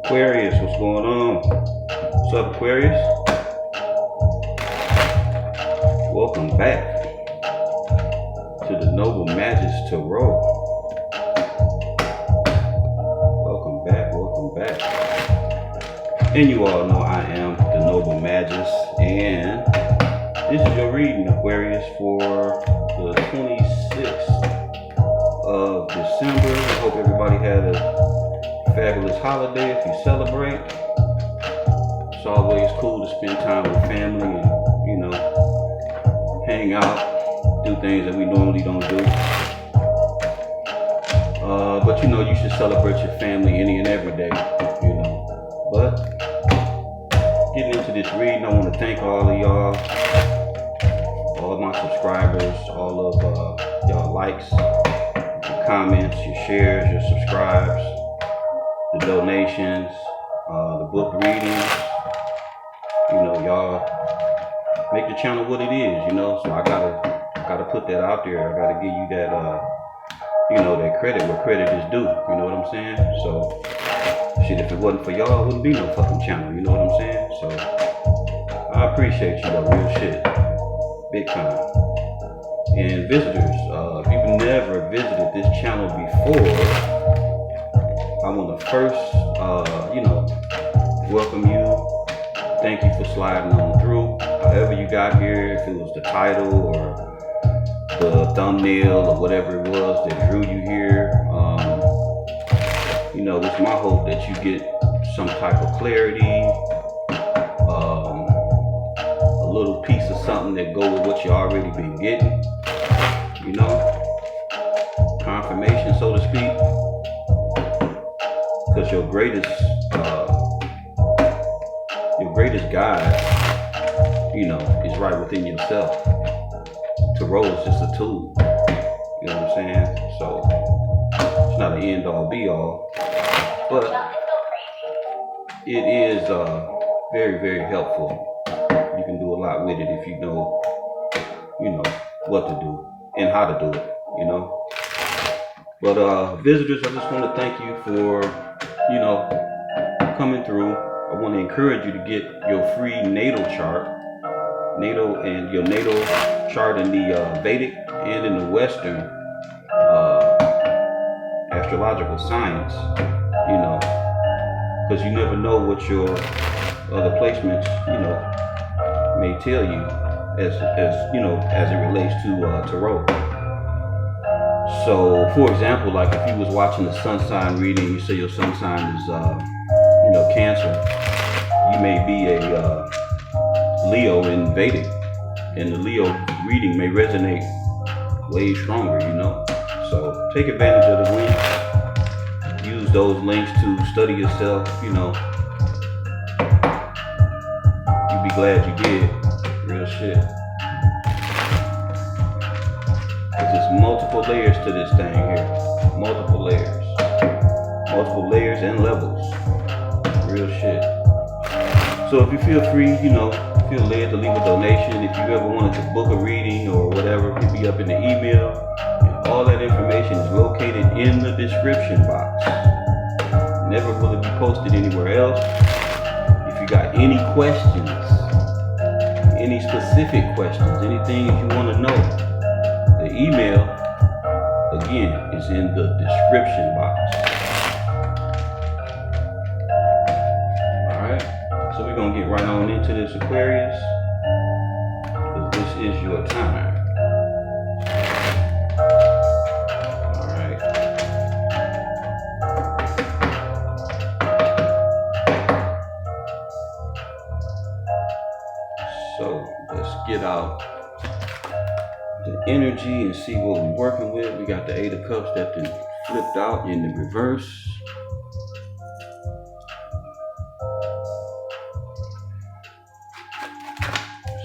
Aquarius, what's going on? What's up, Aquarius? Welcome back to the Noble Magus Tarot. Welcome back, welcome back. And you all know I am the Noble Magus, and this is your reading, Aquarius, for the 26th of December. I hope everybody had a fabulous holiday if you celebrate. It's always cool to spend time with family and, you know, hang out, do things that we normally don't do. But you know, you should celebrate your family any and every day, you know. But getting into this reading, I want to thank all of y'all, all of my subscribers, all of y'all likes, your comments, your shares, your subscribes, the donations, the book readings. You know, y'all make the channel what it is, you know. So I gotta put that out there. I gotta give you that you know, that credit where credit is due. You know what I'm saying? So shit, if it wasn't for y'all, it wouldn't be no fucking channel, you know what I'm saying? So I appreciate you, though, real shit. Big time. And visitors, if you've never visited this channel before, I want to first, you know, welcome you. Thank you for sliding on through. However you got here, if it was the title or the thumbnail or whatever it was that drew you here, you know, it's my hope that you get some type of clarity, a little piece of something that go with what you already been getting, you know, confirmation, so to speak. Because your greatest guide, you know, is right within yourself. Tarot is just a tool. You know what I'm saying? So it's not an end all be all, but it is very, very helpful. You can do a lot with it if you know what to do and how to do it, you know. But visitors, I just want to thank you for, you know, coming through. I want to encourage you to get your free natal chart, your natal chart in the Vedic and in the Western astrological science, you know, because you never know what your other placements, you know, may tell you as you know, as it relates to tarot. So, for example, like if you was watching the sun sign reading, you say your sun sign is, you know, Cancer, you may be a Leo in Vedic, and the Leo reading may resonate way stronger, you know. So take advantage of the links. Use those links to study yourself, you know. You'll be glad you did. Real shit. There's multiple layers to this thing here. Multiple layers. Multiple layers and levels. Real shit. So if you feel free, you know, feel led to leave a donation. If you ever wanted to book a reading or whatever, hit me up in the email. And all that information is located in the description box. Never will it be posted anywhere else. If you got any questions, any specific questions, anything you want to know, the email, again, is in the description box. Alright, so we're going to get right on into this, Aquarius, because this is your time. Alright. So, let's get out the energy and see what we're working with. We got the Eight of Cups that been flipped out in the reverse.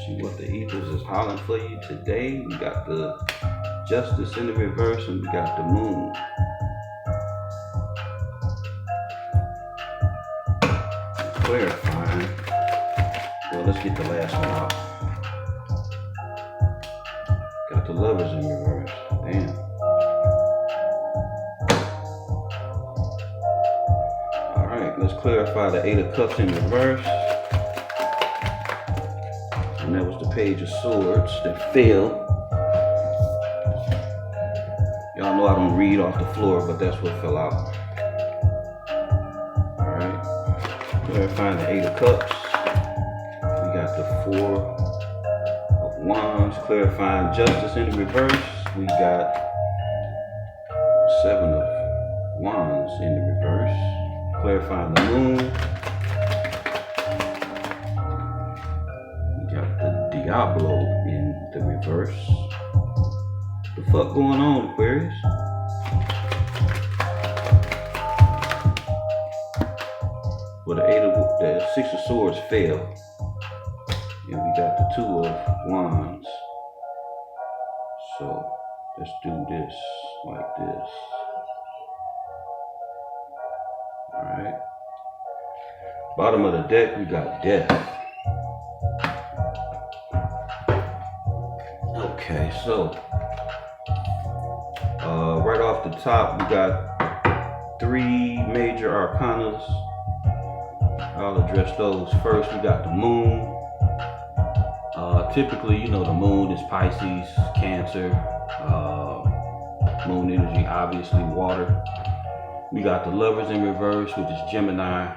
See what the ethers is hollering for you today. We got the Justice in the reverse, and we got the Moon. Clarifying. Well, let's get the last one out. Got the Lovers in reverse. Damn. Alright, let's let's clarify the Eight of Cups in reverse. And that was the Page of Swords that fell. Y'all know I don't read off the floor, but that's what fell out. Alright. Clarifying the Eight of Cups. We got the Four of Wands. Clarifying Justice in the reverse. We got Seven of Wands in the reverse. Clarifying the Moon. Diablo in the reverse. The fuck going on, Aquarius? Well, the Six of Swords fell, and we got the Two of Wands. So let's do this like this. All right. Bottom of the deck, we got Death. Okay, so right off the top, we got three major arcanas. I'll address those first. We got the Moon. Typically, you know, the Moon is Pisces, Cancer. Moon energy, obviously, water. We got the Lovers in reverse, which is Gemini,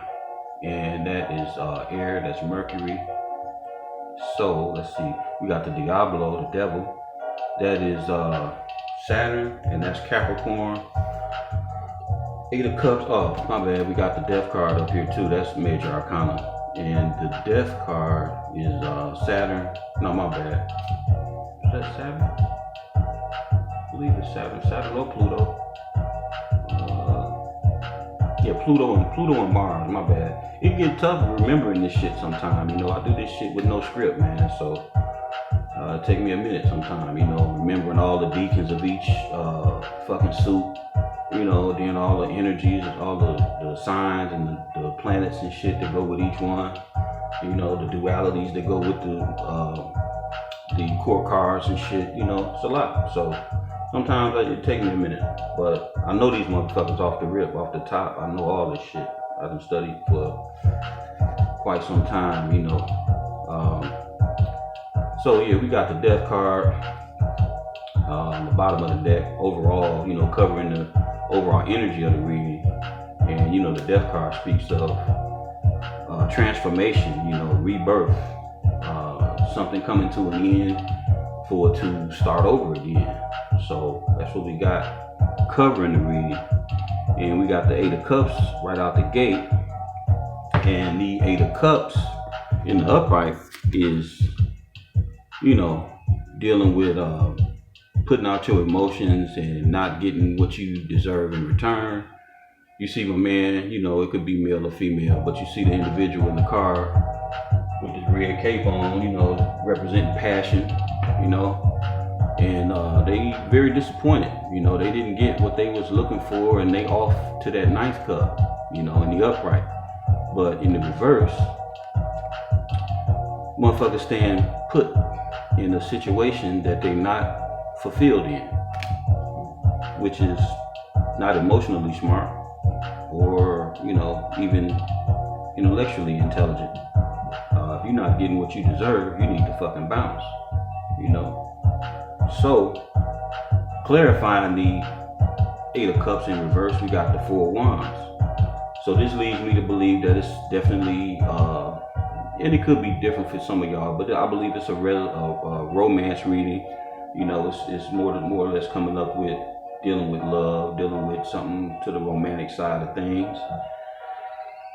and that is air. That's Mercury. So let's see. We got the Diablo, the devil. That is Saturn, and that's Capricorn. Eight of Cups. Oh, my bad. We got the Death card up here too. That's major arcana. And the Death card is Saturn. No, my bad. Is that Saturn? I believe it's Saturn. Saturn or Pluto. Yeah, Pluto and Mars. My bad. It get tough remembering this shit sometime. You know, I do this shit with no script, man. So it take me a minute sometime. You know, remembering all the deacons of each fucking suit. You know, then all the energies, all the signs and the planets and shit that go with each one. You know, the dualities that go with the court cards and shit. You know, it's a lot. So sometimes it take me a minute, but I know these motherfuckers off the rip, off the top. I know all this shit. I've been studying for quite some time, you know. So yeah, we got the Death card on the bottom of the deck. Overall, you know, covering the overall energy of the reading. And you know, the Death card speaks of transformation, you know, rebirth, something coming to an end for it to start over again. So that's what we got covering the reading. And we got the Eight of Cups right out the gate. And the Eight of Cups in the upright is, you know, dealing with putting out your emotions and not getting what you deserve in return. You see my man, you know, it could be male or female, but you see the individual in the card with his red cape on, you know, representing passion, you know. And they very disappointed, you know, they didn't get what they was looking for, and they off to that ninth cup, you know, in the upright. But in the reverse, motherfuckers stand put in a situation that they're not fulfilled in, which is not emotionally smart or, you know, even intellectually intelligent. If you're not getting what you deserve, you need to fucking bounce, you know. So, clarifying the Eight of Cups in reverse, we got the Four of Wands. So this leads me to believe that it's definitely, and it could be different for some of y'all, but I believe it's a romance reading. You know, it's more or less coming up with dealing with love, dealing with something to the romantic side of things.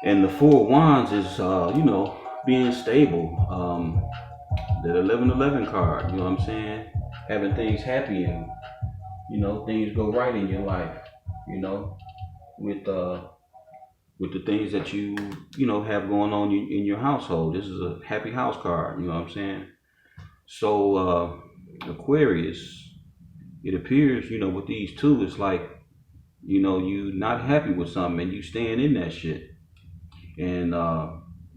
And the Four of Wands is, you know, being stable. The 1111 card, you know what I'm saying? Having things happy and, you know, things go right in your life, you know, with the things that you know, have going on in your household. This is a happy house card, you know what I'm saying? So, Aquarius, it appears, you know, with these two, it's like, you know, you not happy with something and you staying in that shit. And,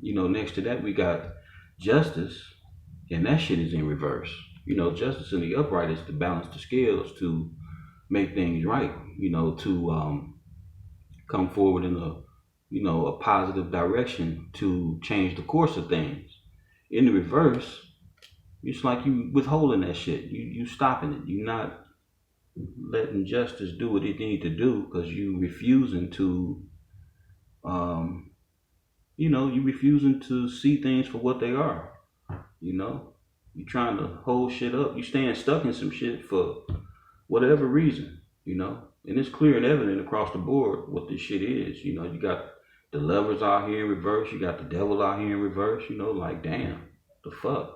you know, next to that, we got Justice, and that shit is in reverse. You know, Justice in the upright is to balance the scales, to make things right, you know, to come forward in a you know, a positive direction to change the course of things. In the reverse, it's like you withholding that shit. You stopping it. You're not letting justice do what it need to do because you refusing to, um, you know, you refusing to see things for what they are. You know, you trying to hold shit up. You staying stuck in some shit for whatever reason. You know, and it's clear and evident across the board what this shit is. You know, you got the lovers out here in reverse. You got the devil out here in reverse. You know, like damn, the fuck.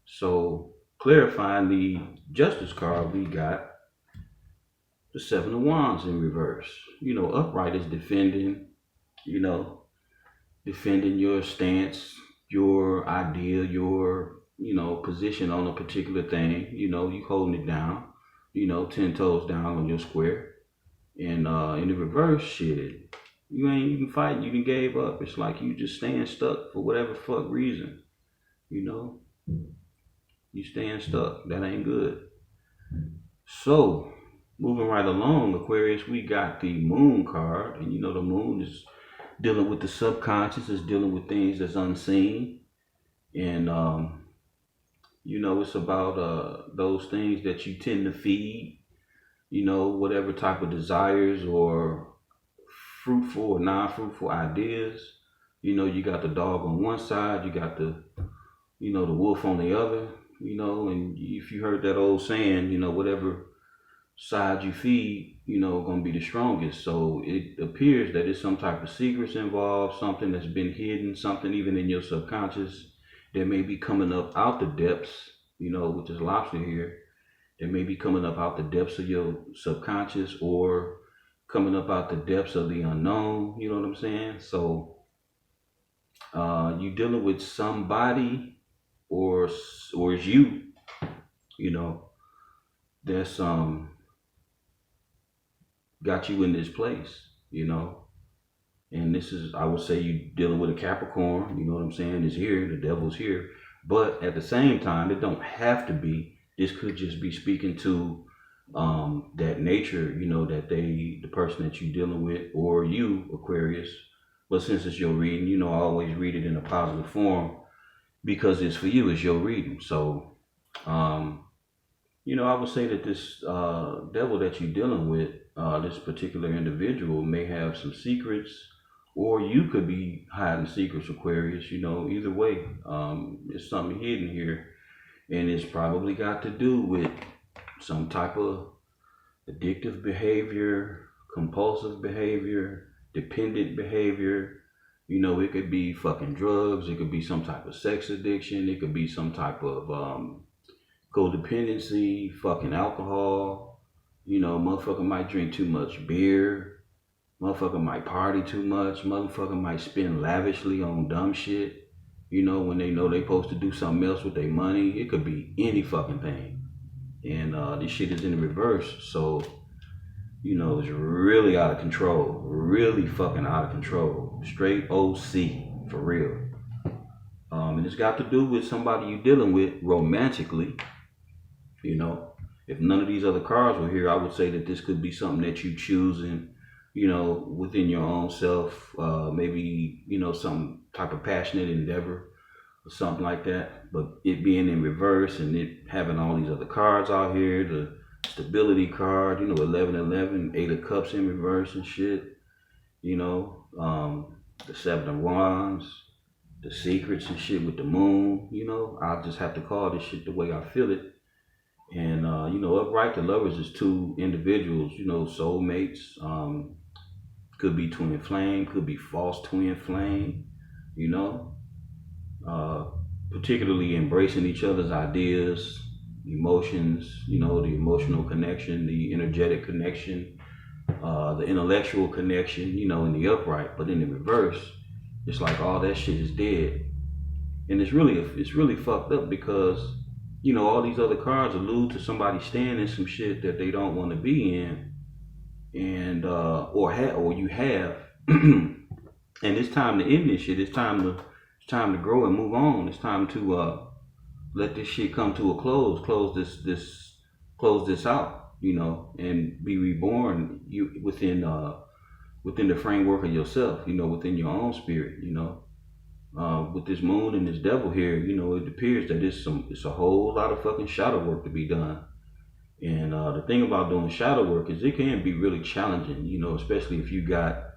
So clarifying the justice card, we got the Seven of Wands in reverse. You know, upright is defending, you know, defending your stance, your idea, your, you know, position on a particular thing. You know, you holding it down, you know, 10 toes down on your square. And in the reverse, shit, you ain't even fighting, you done gave up. It's like you just staying stuck for whatever fuck reason, you know. You staying stuck. That ain't good. So, moving right along, Aquarius, we got the Moon card. And you know the Moon is dealing with the subconscious, is dealing with things that's unseen. And, you know, it's about those things that you tend to feed, you know, whatever type of desires or fruitful or non-fruitful ideas. You know, you got the dog on one side, you got the, you know, the wolf on the other. You know, and if you heard that old saying, you know, whatever side you feed, you know, gonna be the strongest. So it appears that it's some type of secrets involved, something that's been hidden, something even in your subconscious that may be coming up out the depths, you know, with this lobster here, that may be coming up out the depths of your subconscious or coming up out the depths of the unknown, you know what I'm saying? So you dealing with somebody or it's you, you know, that's got you in this place, you know. And this is, I would say, you dealing with a Capricorn, you know what I'm saying, is here, the devil's here. But at the same time, it don't have to be. This could just be speaking to that nature, you know, that the person that you're dealing with, or you, Aquarius. But since it's your reading, you know, I always read it in a positive form, because it's for you, it's your reading. So, you know, I would say that this devil that you're dealing with, this particular individual may have some secrets, or you could be hiding secrets, Aquarius. You know, either way, there's something hidden here, and it's probably got to do with some type of addictive behavior, compulsive behavior, dependent behavior. You know, it could be fucking drugs, it could be some type of sex addiction, it could be some type of codependency, fucking alcohol. You know, motherfucker might drink too much beer, motherfucker might party too much, motherfucker might spend lavishly on dumb shit, you know, when they know they supposed to do something else with their money. It could be any fucking thing. And this shit is in the reverse, so you know, it's really out of control. Really fucking out of control. Straight OC, for real. And it's got to do with somebody you're dealing with romantically. You know, if none of these other cards were here, I would say that this could be something that you choosing, you know, within your own self. Maybe, you know, some type of passionate endeavor or something like that. But it being in reverse and it having all these other cards out here, the stability card, you know, 1111, 8 of Cups in reverse and shit, you know, the 7 of Wands, the secrets and shit with the moon, you know. I'll just have to call this shit the way I feel it. And, you know, upright, the lovers is two individuals, you know, soulmates, could be twin flame, could be false twin flame, you know, particularly embracing each other's ideas, emotions, you know, the emotional connection, the energetic connection, the intellectual connection, you know, in the upright. But in the reverse, it's like all that shit is dead. And it's really fucked up because, you know, all these other cards allude to somebody staying in some shit that they don't want to be in, and or you have. And it's time to end this shit. It's time to grow and move on. It's time to let this shit come to a close. Close this out, you know, and be reborn within within the framework of yourself, you know, within your own spirit, you know. With this moon and this devil here, you know, it appears that it's a whole lot of fucking shadow work to be done. And the thing about doing shadow work is it can be really challenging, you know, especially if you got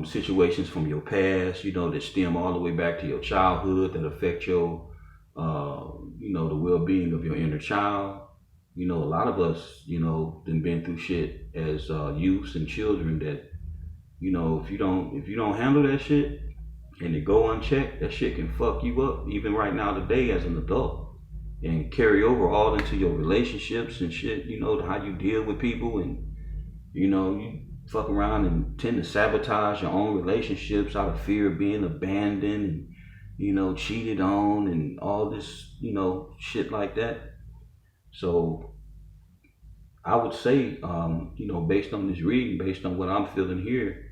situations from your past, you know, that stem all the way back to your childhood that affect your, you know, the well-being of your inner child. You know, a lot of us, you know, been through shit as youths and children that, you know, if you don't handle that shit and it go unchecked, that shit can fuck you up even right now today as an adult and carry over all into your relationships and shit, you know, how you deal with people. And, you know, you fuck around and tend to sabotage your own relationships out of fear of being abandoned and, you know, cheated on and all this, you know, shit like that. So I would say, you know, based on this reading, based on what I'm feeling here,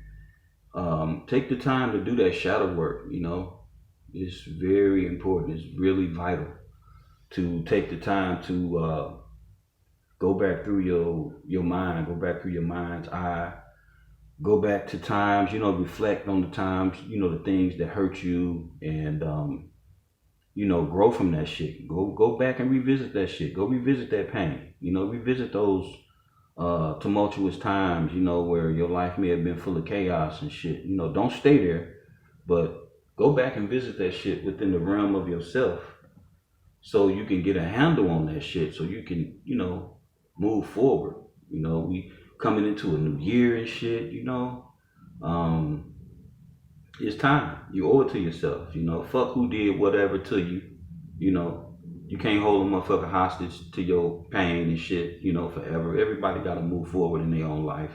take the time to do that shadow work. You know, it's very important. It's really vital to take the time to go back through your mind, go back through your mind's eye, go back to times, you know, reflect on the times, you know, the things that hurt you, and you know, grow from that shit. Go back and revisit that shit. Go revisit that pain. You know, revisit those tumultuous times, you know, where your life may have been full of chaos and shit. You know, don't stay there, but go back and visit that shit within the realm of yourself so you can get a handle on that shit, so you can, you know, move forward. You know, we coming into a new year and shit, you know. It's time. You owe it to yourself, you know. Fuck who did whatever to you, you know. You can't hold a motherfucker hostage to your pain and shit, you know, forever. Everybody got to move forward in their own life,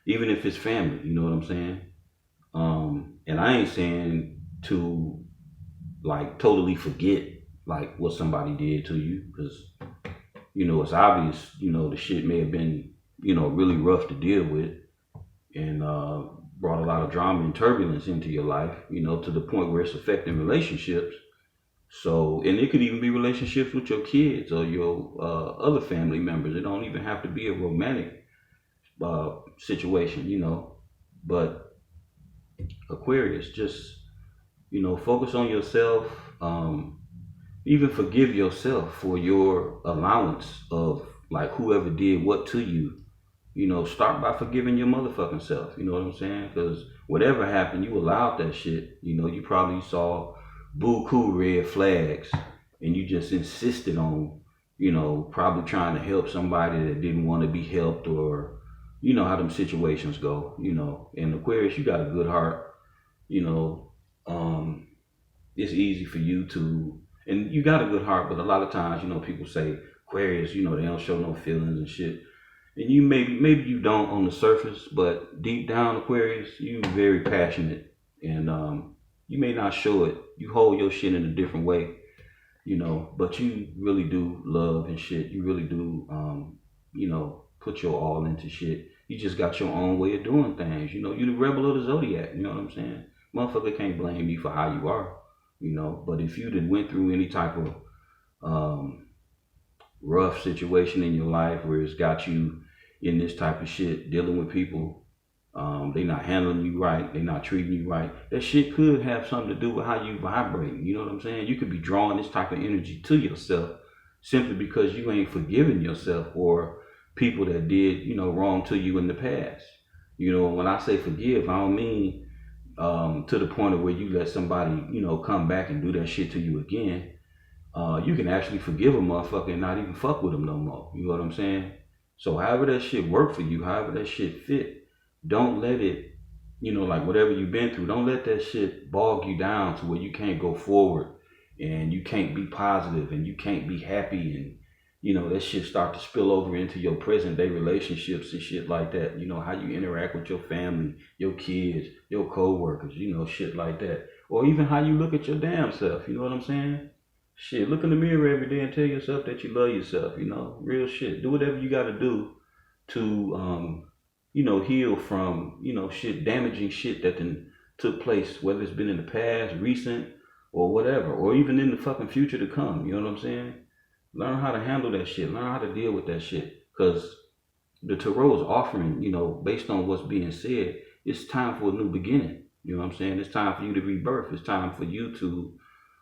even if it's family, you know what I'm saying? And I ain't saying to, like, totally forget, like, what somebody did to you, because, you know, it's obvious, you know, the shit may have been, you know, really rough to deal with, and brought a lot of drama and turbulence into your life, you know, to the point where it's affecting relationships. So, and it could even be relationships with your kids or your other family members. It don't even have to be a romantic situation, you know. But Aquarius, just, you know, focus on yourself. Even forgive yourself for your allowance of, like, whoever did what to you. You know, start by forgiving your motherfucking self. You know what I'm saying? Because whatever happened, you allowed that shit. You know, you probably saw buku red flags and you just insisted on, you know, probably trying to help somebody that didn't want to be helped, or, you know, how them situations go, you know. And Aquarius, you got a good heart, you know. It's easy for you to, and you got a good heart, but a lot of times, you know, people say Aquarius, you know, they don't show no feelings and shit. And you maybe you don't on the surface, but deep down, Aquarius, you very passionate, and you may not show it. You hold your shit in a different way, you know, but you really do love and shit. You really do, you know, put your all into shit. You just got your own way of doing things. You know, you the rebel of the zodiac. You know what I'm saying? Motherfucker can't blame you for how you are, you know. But if you done went through any type of rough situation in your life where it's got you in this type of shit, dealing with people, they not handling you right, they not treating you right, that shit could have something to do with how you vibrate. You know what I'm saying? You could be drawing this type of energy to yourself simply because you ain't forgiving yourself or people that did, you know, wrong to you in the past. You know, when I say forgive, I don't mean to the point of where you let somebody, you know, come back and do that shit to you again. You can actually forgive a motherfucker and not even fuck with them no more. You know what I'm saying? So however that shit work for you, however that shit fit, don't let it, you know, like whatever you've been through, don't let that shit bog you down to where you can't go forward and you can't be positive and you can't be happy, and, you know, that shit start to spill over into your present day relationships and shit like that. You know, how you interact with your family, your kids, your co-workers, you know, shit like that. Or even how you look at your damn self, you know what I'm saying? Shit, look in the mirror every day and tell yourself that you love yourself, you know, real shit. Do whatever you got to do to, you know, heal from, you know, shit, damaging shit that then took place, whether it's been in the past, recent, or whatever, or even in the fucking future to come. You know what I'm saying? Learn how to handle that shit. Learn how to deal with that shit. Because the tarot is offering, based on what's being said, it's time for a new beginning. You know what I'm saying? It's time for you to rebirth. It's time for you to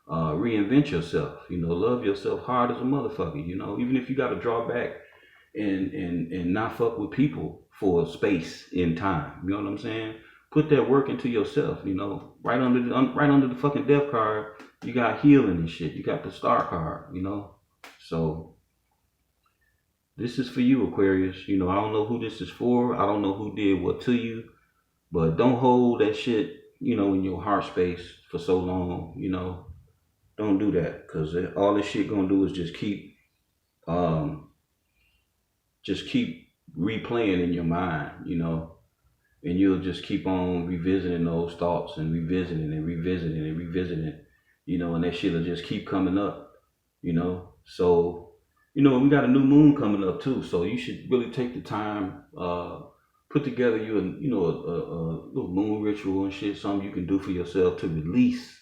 reinvent yourself. Love yourself hard as a motherfucker. Even if you got to draw back and not fuck with people for space in time. You know what I'm saying? Put that work into yourself. Right under the fucking death card, you got healing and shit. You got the star card. So this is for you, Aquarius. I don't know who this is for. I don't know who did what to you, but don't hold that shit, in your heart space for so long. Don't do that, because all this shit gonna do is just keep replaying in your mind, and you'll just keep on revisiting those thoughts and revisiting and revisiting and revisiting, and that shit'll just keep coming up, So, we got a new moon coming up too, so you should really take the time, put together a little moon ritual and shit, something you can do for yourself to release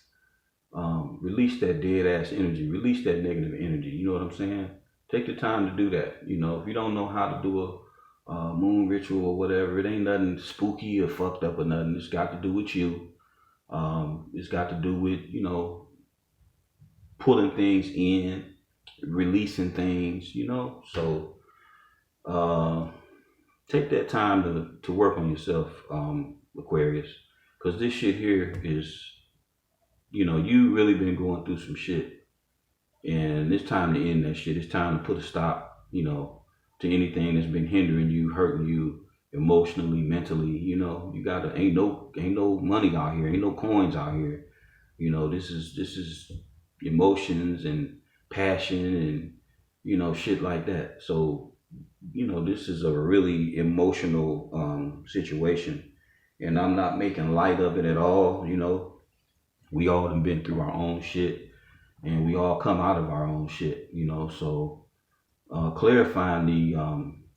that dead ass energy, release that negative energy. You know what I'm saying? Take the time to do that. If you don't know how to do a moon ritual or whatever, it ain't nothing spooky or fucked up or nothing. It's got to do with you. It's got to do with, pulling things in, releasing things, So take that time to work on yourself, Aquarius, because this shit here is, you really been going through some shit, and it's time to end that shit. It's time to put a stop, to anything that's been hindering you, hurting you emotionally, mentally. You gotta, ain't no money out here, ain't no coins out here. This is emotions and passion and shit like that. So this is a really emotional situation, and I'm not making light of it at all. We all have been through our own shit, and we all come out of our own shit, So clarifying the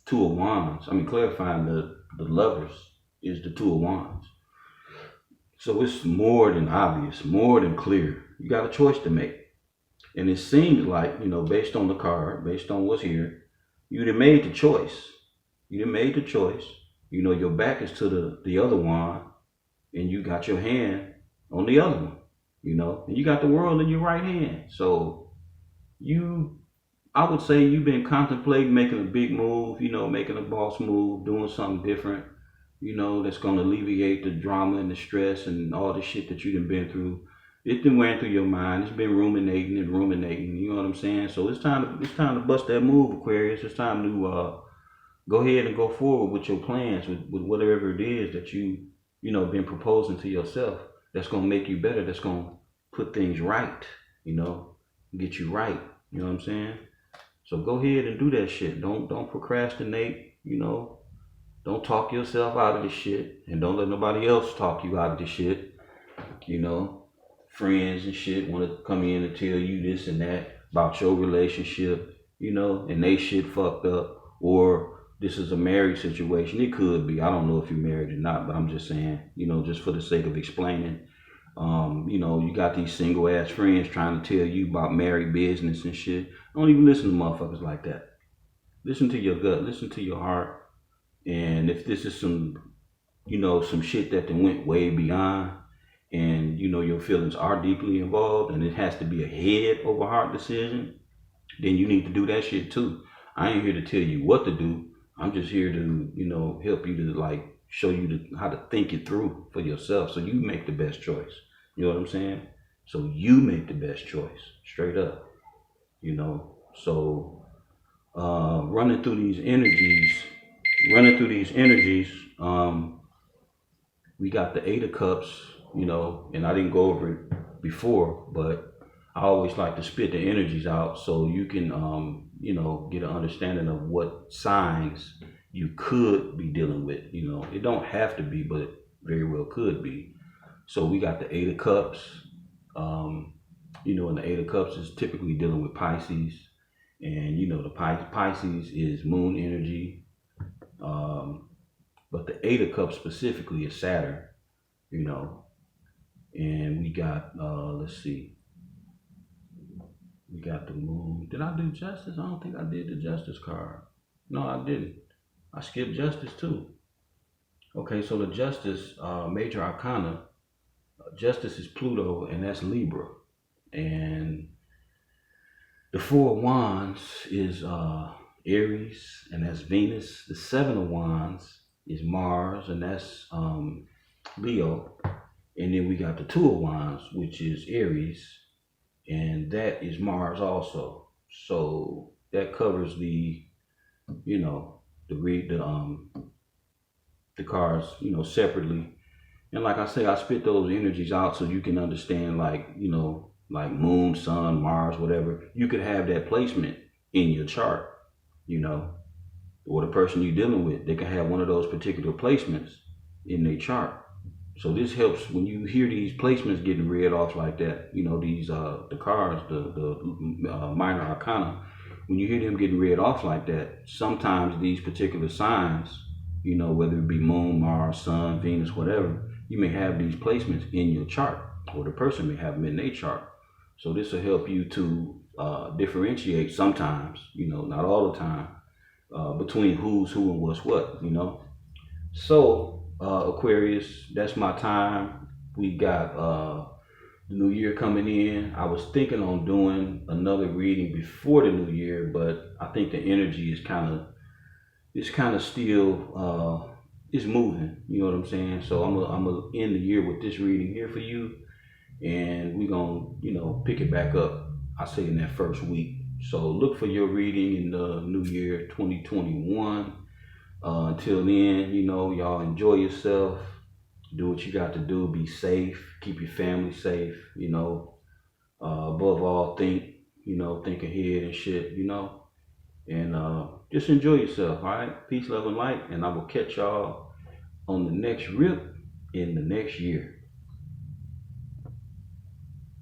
Two of Wands, clarifying the lovers is the Two of Wands. So it's more than obvious, more than clear. You got a choice to make. And it seems like, based on the card, based on what's here, you done made the choice. You done made the choice. Your back is to the other wand, and you got your hand on the other one. And you got the world in your right hand. So I would say you've been contemplating making a big move, making a boss move, doing something different, that's going to alleviate the drama and the stress and all the shit that you've been through. It's been wearing through your mind. It's been ruminating, you know what I'm saying? So it's time to bust that move, Aquarius. It's time to go ahead and go forward with your plans, with whatever it is that you been proposing to yourself. That's going to make you better. That's going to put things right, get you right. You know what I'm saying? So go ahead and do that shit. Don't procrastinate, Don't talk yourself out of the shit, and don't let nobody else talk you out of the shit. Friends and shit want to come in and tell you this and that about your relationship, and they shit fucked up, or this is a married situation. It could be. I don't know if you're married or not, but I'm just saying, just for the sake of explaining. You got these single ass friends trying to tell you about married business and shit. Don't even listen to motherfuckers like that. Listen to your gut, listen to your heart. And if this is some shit that then went way beyond, and your feelings are deeply involved, and it has to be a head over heart decision, then you need to do that shit too. I ain't here to tell you what to do. I'm just here to, help you to show you how to think it through for yourself, so you make the best choice. You know what I'm saying? So you make the best choice, straight up. So running through these energies, we got the Eight of Cups, and I didn't go over it before, but I always like to spit the energies out so you can, get an understanding of what signs you could be dealing with. It don't have to be, but it very well could be. So we got the Eight of Cups, and the Eight of Cups is typically dealing with Pisces, and the Pisces is moon energy, but the Eight of Cups specifically is Saturn, and we got, let's see, we got the moon. Did I do justice? I don't think I did the justice card. No, I didn't. I skipped Justice too. Okay, so the Justice, Major Arcana, Justice is Pluto, and that's Libra. And the Four of Wands is Aries, and that's Venus. The Seven of Wands is Mars, and that's Leo. And then we got the Two of Wands, which is Aries, and that is Mars also. So that covers the, you know, the cards, you know, separately. And like I say, I spit those energies out so you can understand, like, you know, like Moon, Sun, Mars, whatever. You could have that placement in your chart, you know, or the person you're dealing with, they can have one of those particular placements in their chart. So this helps when you hear these placements getting read off like that, you know, these, the cards, the minor arcana, when you hear them getting read off like that, sometimes these particular signs, you know, whether it be Moon, Mars, Sun, Venus, whatever, you may have these placements in your chart, or the person may have them in their chart. So this will help you to differentiate sometimes, you know, not all the time, between who's who and what's what, you know. So Aquarius, that's my time. We got the new year coming in. I was thinking on doing another reading before the new year, but I think the energy is kind of still it's moving, you know what I'm saying? So I'm gonna end the year with this reading here for you, and we're gonna, you know, pick it back up, I say, in that first week. So look for your reading in the new year 2021. Until then, you know, y'all enjoy yourself, do what you got to do, be safe, keep your family safe, you know. Above all, think ahead and shit, you know. And just enjoy yourself, all right? Peace, love, and light. And I will catch y'all on the next rip in the next year.